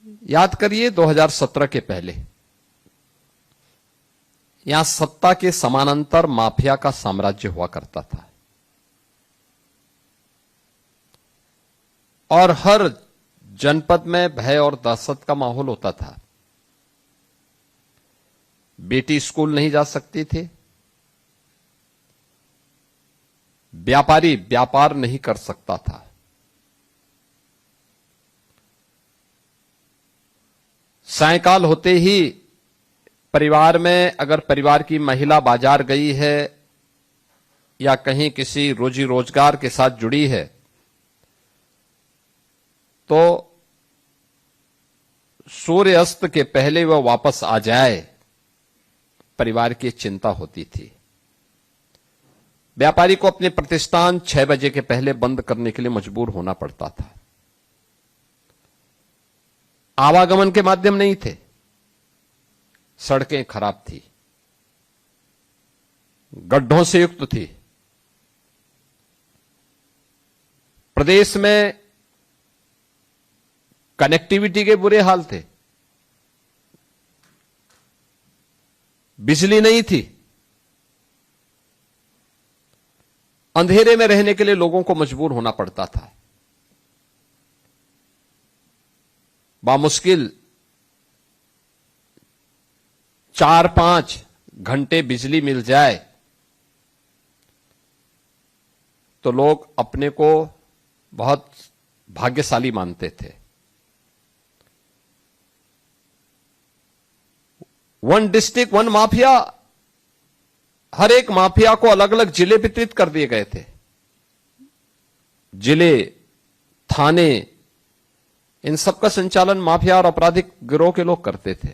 याद करिए 2017 के पहले यहां सत्ता के समानांतर माफिया का साम्राज्य हुआ करता था और हर जनपद में भय और दहशत का माहौल होता था। बेटी स्कूल नहीं जा सकती थी, व्यापारी व्यापार नहीं कर सकता था, सायंकाल होते ही परिवार में अगर परिवार की महिला बाजार गई है या कहीं किसी रोजी रोजगार के साथ जुड़ी है तो सूर्य अस्त के पहले वह वापस आ जाए, परिवार की चिंता होती थी। व्यापारी को अपने प्रतिष्ठान 6 बजे के पहले बंद करने के लिए मजबूर होना पड़ता था। आवागमन के माध्यम नहीं थे, सड़कें खराब थी, गड्ढों से युक्त थी, प्रदेश में कनेक्टिविटी के बुरे हाल थे, बिजली नहीं थी, अंधेरे में रहने के लिए लोगों को मजबूर होना पड़ता था। बामुश्किल 4-5 घंटे बिजली मिल जाए तो लोग अपने को बहुत भाग्यशाली मानते थे। वन डिस्ट्रिक्ट वन माफिया, हर एक माफिया को अलग अलग जिले वितरित कर दिए गए थे। जिले, थाने, इन सब का संचालन माफिया और आपराधिक गिरोह के लोग करते थे।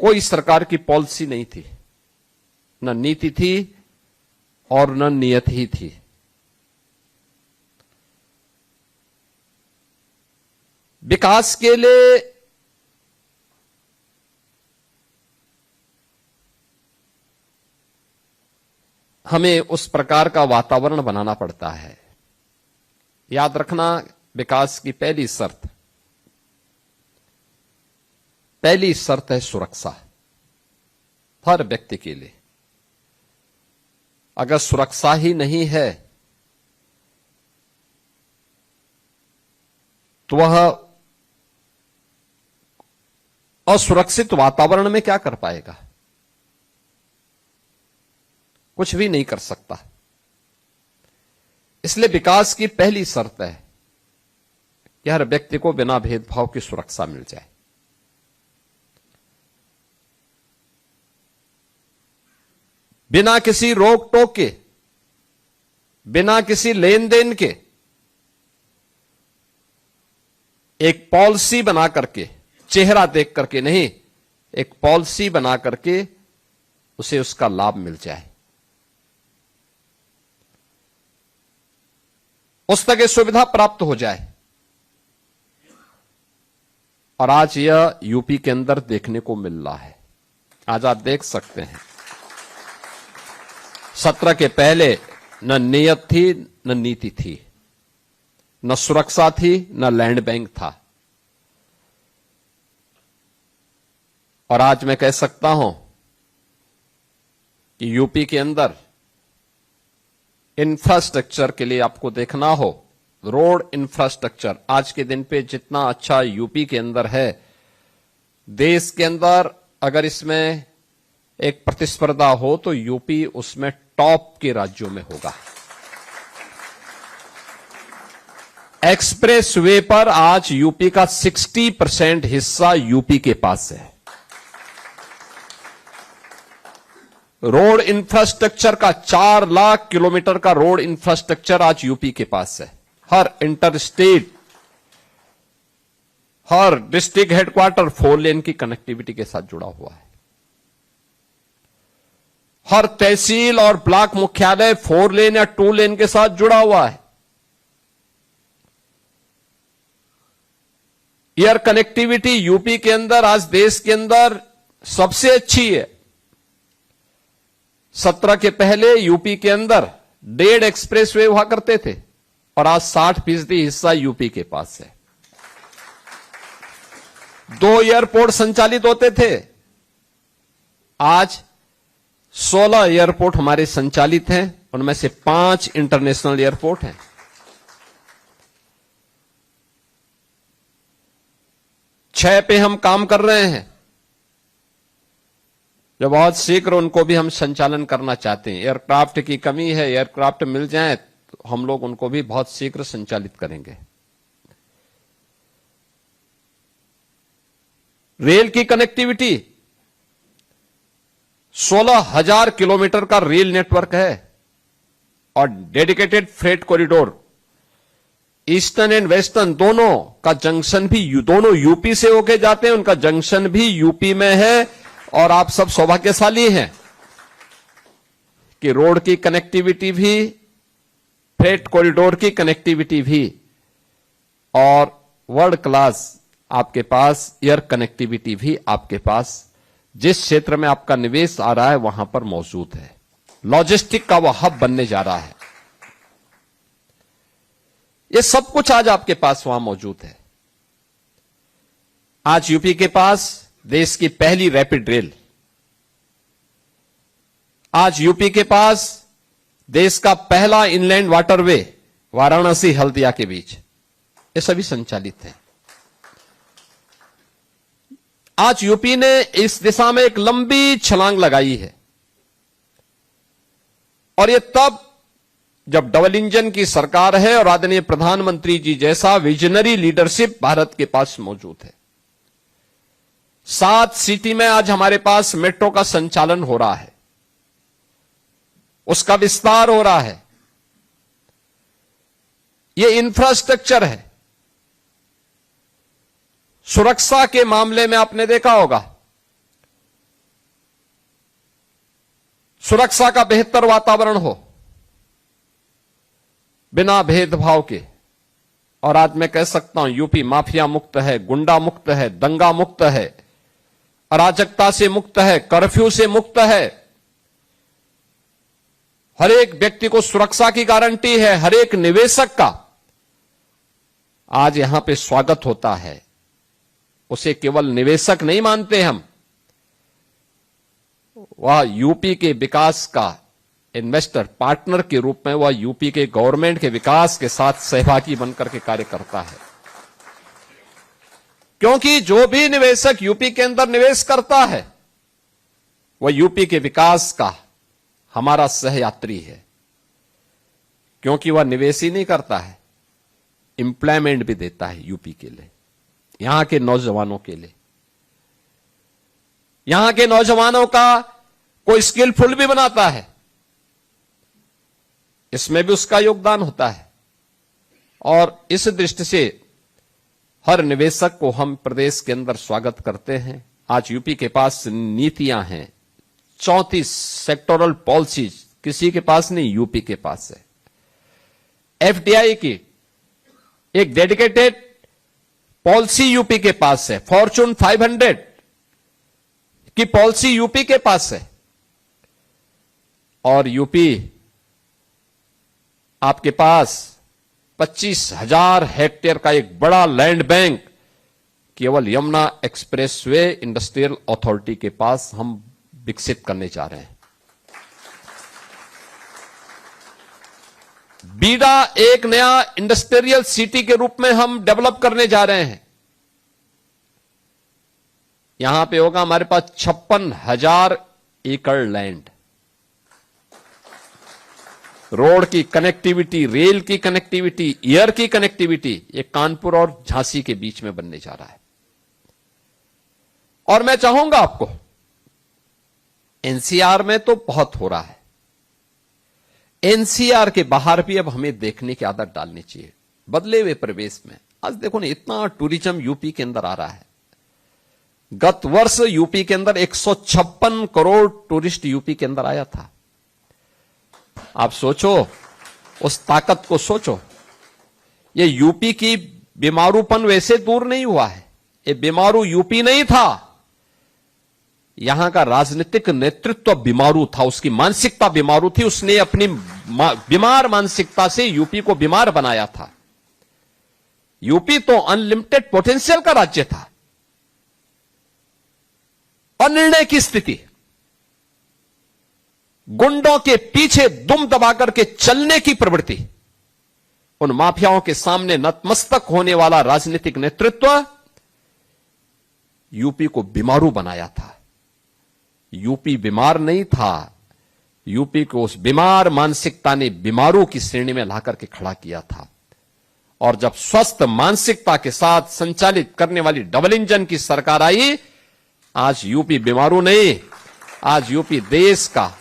कोई सरकार की पॉलिसी नहीं थी, न नीति थी और न नियत ही थी। विकास के लिए हमें उस प्रकार का वातावरण बनाना पड़ता है। याद रखना, विकास की पहली शर्त है सुरक्षा, हर व्यक्ति के लिए। अगर सुरक्षा ही नहीं है तो वह असुरक्षित वातावरण में क्या कर पाएगा? कुछ भी नहीं कर सकता। इसलिए विकास की पहली शर्त है कि हर व्यक्ति को बिना भेदभाव की सुरक्षा मिल जाए। बिना किसी रोक टोक के, बिना किसी लेन देन के एक पॉलिसी बना करके, चेहरा देख करके नहीं, एक पॉलिसी बना करके उसे उसका लाभ मिल जाए, उस तक सुविधा प्राप्त हो जाए। और आज यह यूपी के अंदर देखने को मिल रहा है। आज आप देख सकते हैं 17 के पहले न नियत थी, न नीति थी, न सुरक्षा थी, न लैंड बैंक था। और आज मैं कह सकता हूं कि यूपी के अंदर इंफ्रास्ट्रक्चर के लिए आपको देखना हो, रोड इंफ्रास्ट्रक्चर आज के दिन पे जितना अच्छा यूपी के अंदर है, देश के अंदर अगर इसमें एक प्रतिस्पर्धा हो तो यूपी उसमें टॉप के राज्यों में होगा। एक्सप्रेस वे पर आज यूपी का 60% हिस्सा यूपी के पास है। रोड इंफ्रास्ट्रक्चर का 4 लाख किलोमीटर का रोड इंफ्रास्ट्रक्चर आज यूपी के पास है। हर इंटर स्टेट, हर डिस्ट्रिक्ट हेडक्वार्टर 4 लेन की कनेक्टिविटी के साथ जुड़ा हुआ है। हर तहसील और ब्लॉक मुख्यालय 4 लेन या 2 लेन के साथ जुड़ा हुआ है। एयर कनेक्टिविटी यूपी के अंदर आज देश के अंदर सबसे अच्छी है। 17 के पहले यूपी के अंदर 1.5 एक्सप्रेस वे हुआ करते थे, और आज 60% हिस्सा यूपी के पास है। 2 एयरपोर्ट संचालित होते थे, आज 16 एयरपोर्ट हमारे संचालित हैं, उनमें से 5 इंटरनेशनल एयरपोर्ट हैं। 6 पे हम काम कर रहे हैं, जो बहुत शीघ्र उनको भी हम संचालन करना चाहते हैं। एयरक्राफ्ट की कमी है, एयरक्राफ्ट मिल जाए तो हम लोग उनको भी बहुत शीघ्र संचालित करेंगे। रेल की कनेक्टिविटी, 16,000 किलोमीटर का रेल नेटवर्क है और dedicated freight corridor, eastern and western दोनों का जंक्शन भी दोनों यूपी से होके जाते हैं, उनका जंक्शन भी यूपी में है। और आप सब सौभाग्यशाली हैं कि रोड की कनेक्टिविटी भी, फ्रेट कॉरिडोर की कनेक्टिविटी भी, और वर्ल्ड क्लास आपके पास एयर कनेक्टिविटी भी आपके पास जिस क्षेत्र में आपका निवेश आ रहा है वहां पर मौजूद है। लॉजिस्टिक का वह हब बनने जा रहा है। ये सब कुछ आज आपके पास वहां मौजूद है। आज यूपी के पास देश की पहली रैपिड रेल, आज यूपी के पास देश का पहला इनलैंड वाटरवे वाराणसी हल्दिया के बीच, ये सभी संचालित हैं। आज यूपी ने इस दिशा में एक लंबी छलांग लगाई है, और ये तब जब डबल इंजन की सरकार है और आदरणीय प्रधानमंत्री जी जैसा विजनरी लीडरशिप भारत के पास मौजूद है। 7 सिटी में आज हमारे पास मेट्रो का संचालन हो रहा है, उसका विस्तार हो रहा है। यह इंफ्रास्ट्रक्चर है। सुरक्षा के मामले में आपने देखा होगा, सुरक्षा का बेहतर वातावरण हो बिना भेदभाव के, और आज मैं कह सकता हूं यूपी माफिया मुक्त है, गुंडा मुक्त है, दंगा मुक्त है, अराजकता से मुक्त है, कर्फ्यू से मुक्त है। हर एक व्यक्ति को सुरक्षा की गारंटी है, हर एक निवेशक का आज यहां पे स्वागत होता है। उसे केवल निवेशक नहीं मानते हम, वह यूपी के विकास का इन्वेस्टर पार्टनर के रूप में, वह यूपी के गवर्नमेंट के विकास के साथ सहभागी बनकर के कार्य करता है। क्योंकि जो भी निवेशक यूपी के अंदर निवेश करता है वह यूपी के विकास का हमारा सहयात्री है। क्योंकि वह निवेश ही नहीं करता है, एम्प्लॉयमेंट भी देता है यूपी के लिए, यहां के नौजवानों के लिए। यहां के नौजवानों का कोई स्किलफुल भी बनाता है, इसमें भी उसका योगदान होता है। और इस दृष्टि से हर निवेशक को हम प्रदेश के अंदर स्वागत करते हैं। आज यूपी के पास नीतियां हैं, 34 सेक्टोरल पॉलिसीज किसी के पास नहीं, यूपी के पास है। एफडीआई की एक डेडिकेटेड पॉलिसी यूपी के पास है, फॉर्चून 500 की पॉलिसी यूपी के पास है। और यूपी आपके पास 25,000 हेक्टेयर का एक बड़ा लैंड बैंक केवल यमुना एक्सप्रेसवे इंडस्ट्रियल अथॉरिटी के पास हम विकसित करने जा रहे हैं। बीडा एक नया इंडस्ट्रियल सिटी के रूप में हम डेवलप करने जा रहे हैं। यहां पे होगा हमारे पास 56,000 एकड़ लैंड। रोड की कनेक्टिविटी, रेल की कनेक्टिविटी, एयर की कनेक्टिविटी, ये कानपुर और झांसी के बीच में बनने जा रहा है। और मैं चाहूंगा आपको, एनसीआर में तो बहुत हो रहा है, एनसीआर के बाहर भी अब हमें देखने की आदत डालनी चाहिए। बदले हुए परिवेश में आज देखो ना, इतना टूरिज्म यूपी के अंदर आ रहा है। गत वर्ष यूपी के अंदर 156 करोड़ टूरिस्ट यूपी के अंदर आया था। आप सोचो, उस ताकत को सोचो। ये यूपी की बीमारूपन वैसे दूर नहीं हुआ है, ये बीमारू यूपी नहीं था, यहां का राजनीतिक नेतृत्व बीमारू था, उसकी मानसिकता बीमारू थी। उसने अपनी बीमार मानसिकता से यूपी को बीमार बनाया था। यूपी तो अनलिमिटेड पोटेंशियल का राज्य था। अनिर्णय की स्थिति, गुंडों के पीछे दुम दबाकर के चलने की प्रवृत्ति, उन माफियाओं के सामने नतमस्तक होने वाला राजनीतिक नेतृत्व यूपी को बीमारू बनाया था। यूपी बीमार नहीं था, यूपी को उस बीमार मानसिकता ने बीमारू की श्रेणी में लाकर के खड़ा किया था। और जब स्वस्थ मानसिकता के साथ संचालित करने वाली डबल इंजन की सरकार आई, आज यूपी बीमारू नहीं, आज यूपी देश का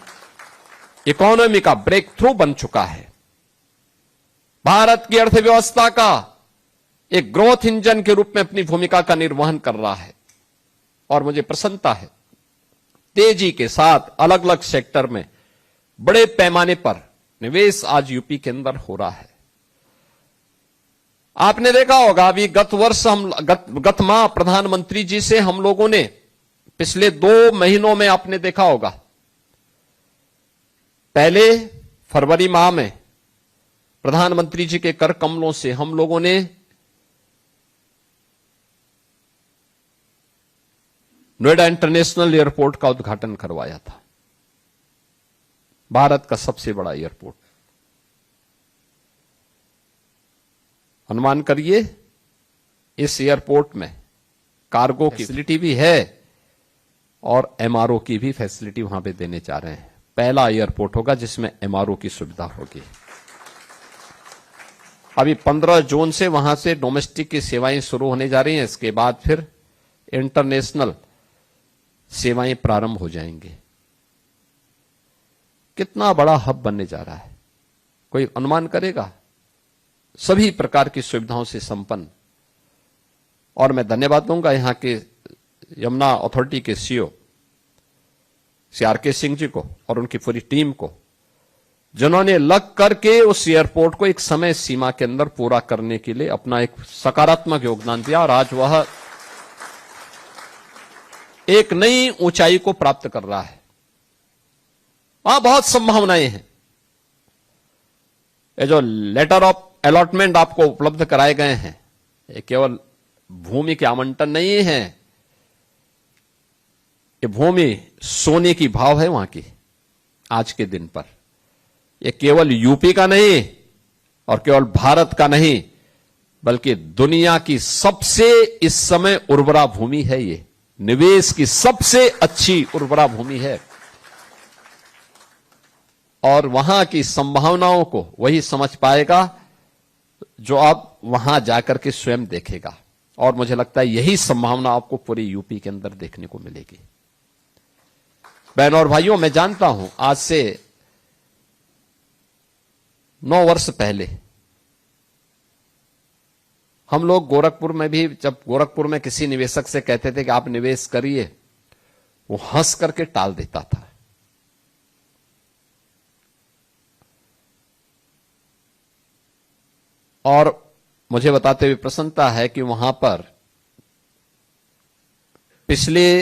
इकोनॉमी का ब्रेक थ्रू बन चुका है। भारत की अर्थव्यवस्था का एक ग्रोथ इंजन के रूप में अपनी भूमिका का निर्वहन कर रहा है। और मुझे प्रसन्नता है, तेजी के साथ अलग अलग सेक्टर में बड़े पैमाने पर निवेश आज यूपी के अंदर हो रहा है। आपने देखा होगा, अभी गत माह प्रधानमंत्री जी से हम लोगों ने पिछले 2 महीनों में आपने देखा होगा, पहले फरवरी माह में प्रधानमंत्री जी के कर कमलों से हम लोगों ने नोएडा इंटरनेशनल एयरपोर्ट का उद्घाटन करवाया था। भारत का सबसे बड़ा एयरपोर्ट। अनुमान करिए, इस एयरपोर्ट में कार्गो की फैसिलिटी भी है और एमआरओ की भी फैसिलिटी वहां पे देने जा रहे हैं। पहला एयरपोर्ट होगा जिसमें एमआरओ की सुविधा होगी। अभी 15 जून से वहां से डोमेस्टिक की सेवाएं शुरू होने जा रही हैं, इसके बाद फिर इंटरनेशनल सेवाएं प्रारंभ हो जाएंगे। कितना बड़ा हब बनने जा रहा है, कोई अनुमान करेगा? सभी प्रकार की सुविधाओं से संपन्न। और मैं धन्यवाद दूंगा यहां के यमुना अथॉरिटी के सीईओ CRK सिंह जी को और उनकी पूरी टीम को, जिन्होंने लग करके उस एयरपोर्ट को एक समय सीमा के अंदर पूरा करने के लिए अपना एक सकारात्मक योगदान दिया। और आज वह एक नई ऊंचाई को प्राप्त कर रहा है। वहां बहुत संभावनाएं हैं। ये जो लेटर ऑफ अलॉटमेंट आपको उपलब्ध कराए गए हैं, ये केवल भूमि के आवंटन नहीं है, ये भूमि सोने की भाव है वहां की आज के दिन पर। ये केवल यूपी का नहीं और केवल भारत का नहीं, बल्कि दुनिया की सबसे इस समय उर्वरा भूमि है। ये निवेश की सबसे अच्छी उर्वरा भूमि है। और वहां की संभावनाओं को वही समझ पाएगा जो आप वहां जाकर के स्वयं देखेगा। और मुझे लगता है यही संभावना आपको पूरी यूपी के अंदर देखने को मिलेगी। बहनों और भाइयों, मैं जानता हूं आज से 9 वर्ष पहले हम लोग गोरखपुर में भी, जब गोरखपुर में किसी निवेशक से कहते थे कि आप निवेश करिए, वो हंस करके टाल देता था। और मुझे बताते हुए प्रसन्नता है कि वहां पर पिछले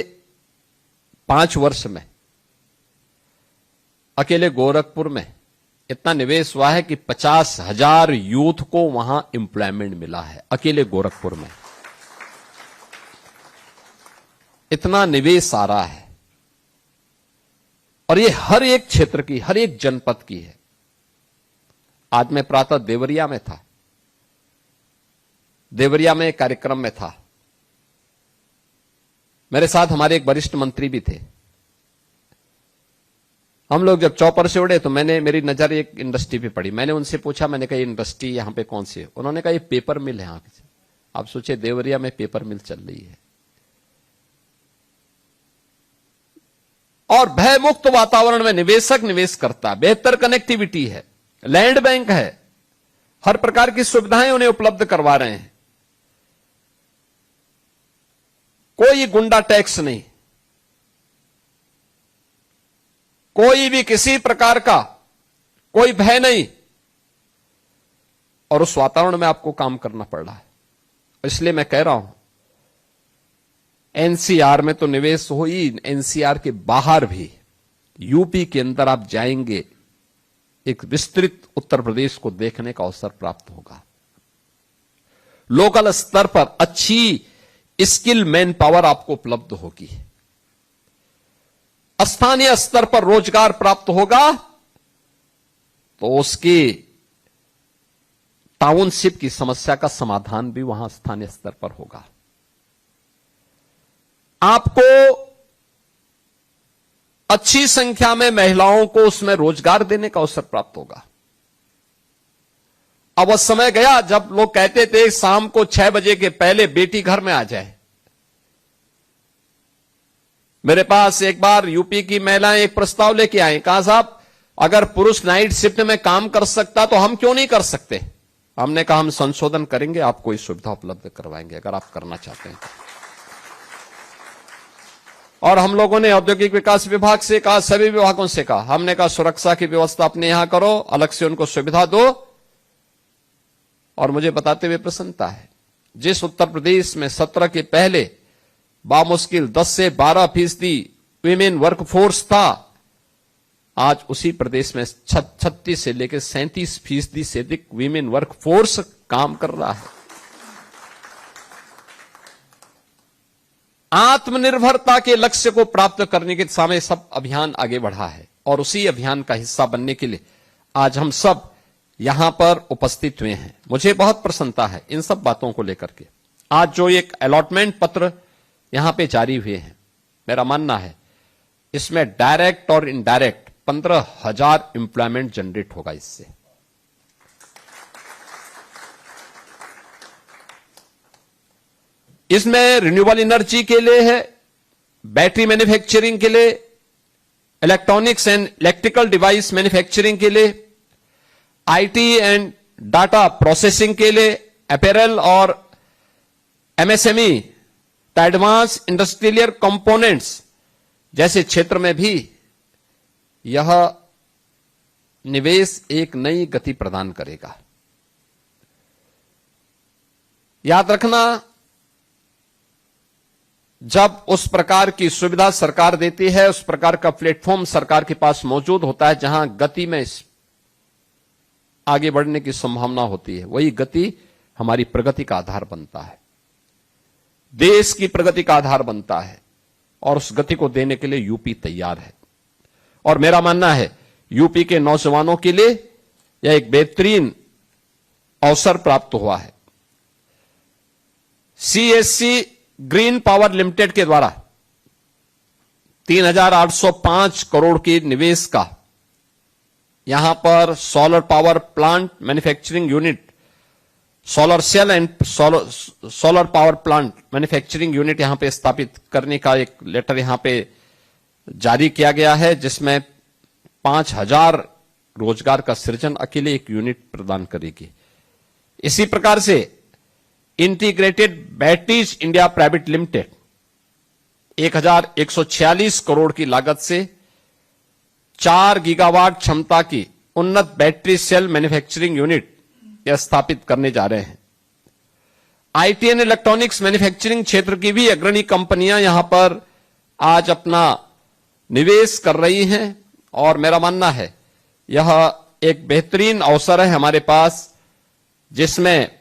5 वर्ष में अकेले गोरखपुर में इतना निवेश हुआ है कि 50,000 यूथ को वहां एम्प्लॉयमेंट मिला है। अकेले गोरखपुर में इतना निवेश आ रहा है। और ये हर एक क्षेत्र की, हर एक जनपद की है। आज मैं प्रातः देवरिया में था। देवरिया में एक कार्यक्रम में था। मेरे साथ हमारे एक वरिष्ठ मंत्री भी थे। हम लोग जब चौपर से उड़े तो मेरी नजर एक इंडस्ट्री पे पड़ी। मैंने उनसे पूछा, मैंने कहा इंडस्ट्री यहां पे कौन सी है? उन्होंने कहा ये पेपर मिल है यहां पे। आप सोचिए, देवरिया में पेपर मिल चल रही है। और भयमुक्त वातावरण में निवेशक निवेश करता, बेहतर कनेक्टिविटी है, लैंड बैंक है, हर प्रकार की सुविधाएं उन्हें उपलब्ध करवा रहे हैं। कोई गुंडा टैक्स नहीं, कोई भी किसी प्रकार का कोई भय नहीं। और उस वातावरण में आपको काम करना पड़ रहा है। इसलिए मैं कह रहा हूं, एनसीआर में तो निवेश हो ही, एनसीआर के बाहर भी यूपी के अंदर आप जाएंगे एक विस्तृत उत्तर प्रदेश को देखने का अवसर प्राप्त होगा। लोकल स्तर पर अच्छी स्किल मैन पावर आपको उपलब्ध होगी। स्थानीय स्तर पर रोजगार प्राप्त होगा तो उसकी टाउनशिप की समस्या का समाधान भी वहां स्थानीय स्तर पर होगा। आपको अच्छी संख्या में महिलाओं को उसमें रोजगार देने का अवसर प्राप्त होगा। अब वह समय गया जब लोग कहते थे शाम को 6 बजे के पहले बेटी घर में आ जाए। मेरे पास एक बार यूपी की महिलाएं एक प्रस्ताव लेके आई, कहा साहब अगर पुरुष नाइट शिफ्ट में काम कर सकता तो हम क्यों नहीं कर सकते। हमने कहा हम संशोधन करेंगे, आपको इस सुविधा उपलब्ध करवाएंगे अगर आप करना चाहते हैं। और हम लोगों ने औद्योगिक विकास विभाग से कहा, सभी विभागों से कहा, हमने कहा सुरक्षा की व्यवस्था अपने यहां करो, अलग से उनको सुविधा दो। और मुझे बताते हुए प्रसन्नता है, जिस उत्तर प्रदेश में 17 के पहले बामुश्किल 10 से 12% वीमेन वर्कफोर्स था, आज उसी प्रदेश में 36 से लेकर 37% से अधिक वीमेन वर्कफोर्स काम कर रहा है। आत्मनिर्भरता के लक्ष्य को प्राप्त करने के दिशा में सब अभियान आगे बढ़ा है और उसी अभियान का हिस्सा बनने के लिए आज हम सब यहां पर उपस्थित हुए हैं। मुझे बहुत प्रसन्नता है इन सब बातों को लेकर के। आज जो एक अलॉटमेंट पत्र यहां पे जारी हुए हैं, मेरा मानना है इसमें डायरेक्ट और इनडायरेक्ट 15,000 एम्प्लॉयमेंट जनरेट होगा। इससे इसमें रिन्यूएबल एनर्जी के लिए है, बैटरी मैन्युफैक्चरिंग के लिए, electronics and electrical device manufacturing के लिए, आईटी एंड डाटा प्रोसेसिंग के लिए, अपैरल और एमएसएमई, एडवांस इंडस्ट्रियल कंपोनेंट्स जैसे क्षेत्र में भी यह निवेश एक नई गति प्रदान करेगा। याद रखना, जब उस प्रकार की सुविधा सरकार देती है, उस प्रकार का प्लेटफॉर्म सरकार के पास मौजूद होता है जहां गति में आगे बढ़ने की संभावना होती है, वही गति हमारी प्रगति का आधार बनता है, देश की प्रगति का आधार बनता है। और उस गति को देने के लिए यूपी तैयार है। और मेरा मानना है यूपी के नौजवानों के लिए यह एक बेहतरीन अवसर प्राप्त हुआ है। सीएससी ग्रीन पावर लिमिटेड के द्वारा 3,805 करोड़ के निवेश का यहां पर solar power plant manufacturing unit, solar cell and solar power plant manufacturing unit यहां पे स्थापित करने का एक लेटर यहां पे जारी किया गया है, जिसमें 5,000 रोजगार का सृजन अकेले एक यूनिट प्रदान करेगी। इसी प्रकार से integrated batteries India private limited 1,146 crore की लागत से 4 गीगावाट क्षमता की उन्नत बैटरी सेल मैन्युफैक्चरिंग यूनिट यह स्थापित करने जा रहे हैं। आईटी एंड इलेक्ट्रॉनिक्स मैन्युफैक्चरिंग क्षेत्र की भी अग्रणी कंपनियां यहां पर आज अपना निवेश कर रही हैं और मेरा मानना है यह एक बेहतरीन अवसर है हमारे पास, जिसमें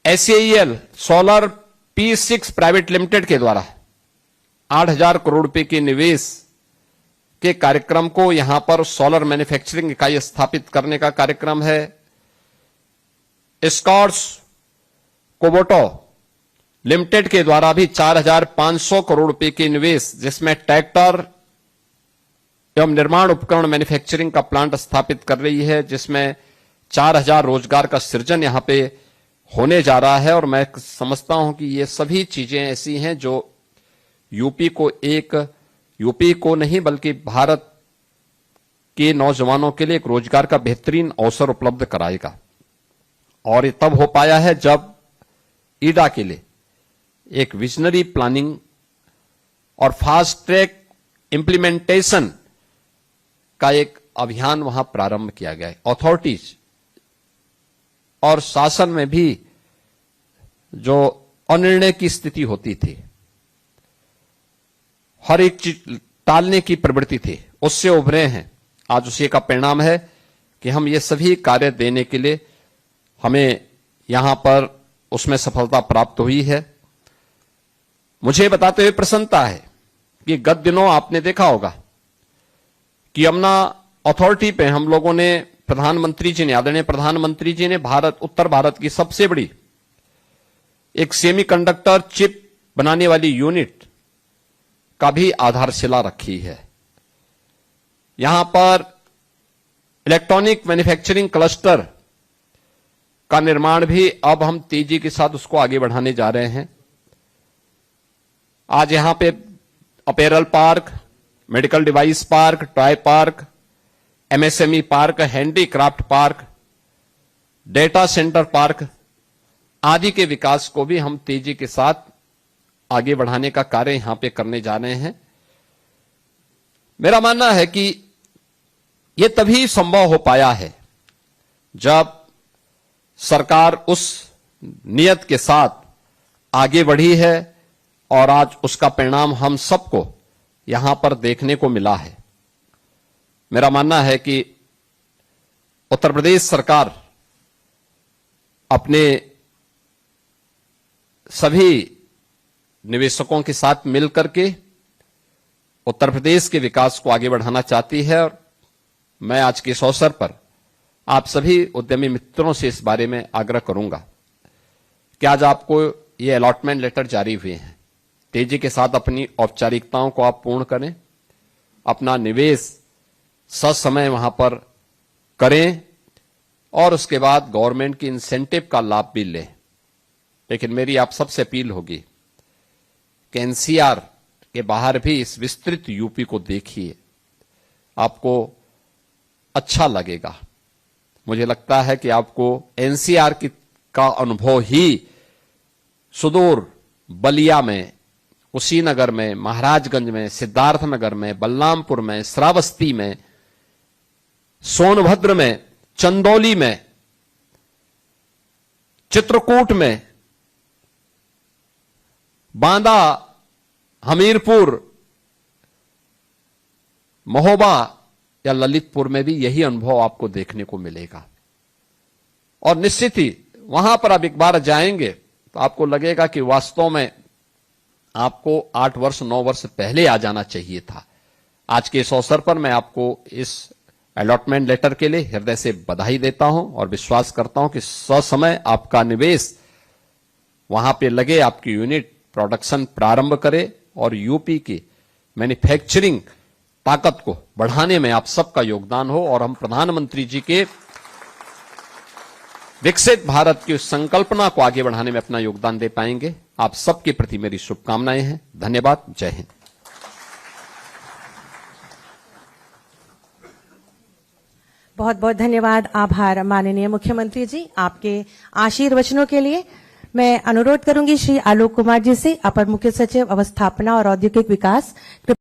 एसएईएल सोलर P6 प्राइवेट लिमिटेड के द्वारा 8,000 करोड़ रुपए के निवेश के कार्यक्रम को यहां पर सोलर मैन्युफैक्चरिंग इकाई स्थापित करने का कार्यक्रम है। स्कॉट्स कोबोटो लिमिटेड के द्वारा भी 4,500 करोड़ रुपए के निवेश, जिसमें ट्रैक्टर एवं निर्माण उपकरण मैन्युफैक्चरिंग का प्लांट स्थापित कर रही है, जिसमें 4,000 रोजगार का सृजन यहां पे होने जा रहा है। और मैं समझता हूं कि ये सभी चीजें ऐसी हैं जो यूपी को नहीं बल्कि भारत के नौजवानों के लिए एक रोजगार का बेहतरीन अवसर उपलब्ध कराएगा। और ये तब हो पाया है जब ईडा के लिए एक विजनरी प्लानिंग और फास्ट ट्रैक इंप्लीमेंटेशन का एक अभियान वहां प्रारंभ किया गया है। अथॉरिटीज और शासन में भी जो अनिर्णय की स्थिति होती थी, हर एक चीज टालने की प्रवृत्ति थी, उससे उभरे हैं। आज उसी का परिणाम है कि हम ये सभी कार्य देने के लिए हमें यहां पर उसमें सफलता प्राप्त हुई है। मुझे बताते हुए प्रसन्नता है कि गत दिनों आपने देखा होगा कि यमुना अथॉरिटी पे हम लोगों ने प्रधानमंत्री जी ने, आदरणीय प्रधानमंत्री जी ने उत्तर भारत की सबसे बड़ी एक सेमीकंडक्टर चिप बनाने वाली यूनिट का भी आधारशिला रखी है। यहां पर इलेक्ट्रॉनिक मैन्युफैक्चरिंग क्लस्टर का निर्माण भी अब हम तेजी के साथ उसको आगे बढ़ाने जा रहे हैं। आज यहां पे apparel park, medical device park, toy park, MSME park, handicraft park, data centre park आदि के विकास को भी हम तेजी के साथ आगे बढ़ाने का कार्य यहां पे करने जा रहे हैं। मेरा मानना है कि यह तभी संभव हो पाया है जब सरकार उस नियत के साथ आगे बढ़ी है और आज उसका परिणाम हम सबको यहां पर देखने को मिला है। मेरा मानना है कि उत्तर प्रदेश सरकार अपने सभी निवेशकों के साथ मिलकर के उत्तर प्रदेश के विकास को आगे बढ़ाना चाहती है। और मैं आज के इस अवसर पर आप सभी उद्यमी मित्रों से इस बारे में आग्रह करूंगा कि आज आपको ये अलॉटमेंट लेटर जारी हुए हैं, तेजी के साथ अपनी औपचारिकताओं को आप पूर्ण करें, अपना निवेश ससमय वहां पर करें और उसके बाद गवर्नमेंट की इंसेंटिव का लाभ भी लें। लेकिन मेरी आप सबसे अपील होगी कि एनसीआर के बाहर भी इस विस्तृत यूपी को देखिए, आपको अच्छा लगेगा। मुझे लगता है कि आपको एनसीआर का अनुभव ही सुदूर बलिया में, कुशीनगर में, महाराजगंज में, सिद्धार्थनगर में, बलरामपुर में, श्रावस्ती में, सोनभद्र में, चंदौली में, चित्रकूट में, बांदा, हमीरपुर, महोबा या ललितपुर में भी यही अनुभव आपको देखने को मिलेगा। और निश्चित ही वहां पर आप एक बार जाएंगे तो आपको लगेगा कि वास्तव में आपको 8 वर्ष 9 वर्ष पहले आ जाना चाहिए था। आज के इस अवसर पर मैं आपको इस अलॉटमेंट लेटर के लिए हृदय से बधाई देता हूं और विश्वास करता हूं कि ससमय आपका निवेश वहां पे लगे, आपकी यूनिट प्रोडक्शन प्रारंभ करे और यूपी की मैन्युफैक्चरिंग ताकत को बढ़ाने में आप सबका योगदान हो और हम प्रधानमंत्री जी के विकसित भारत की संकल्पना को आगे बढ़ाने में अपना योगदान दे पाएंगे। आप सबके प्रति मेरी शुभकामनाएं हैं। धन्यवाद। जय हिंद। बहुत बहुत धन्यवाद, आभार माननीय मुख्यमंत्री जी आपके आशीर्वचनों के लिए। मैं अनुरोध करूंगी श्री आलोक कुमार जी से, अपर मुख्य सचिव अवस्थापना और औद्योगिक विकास।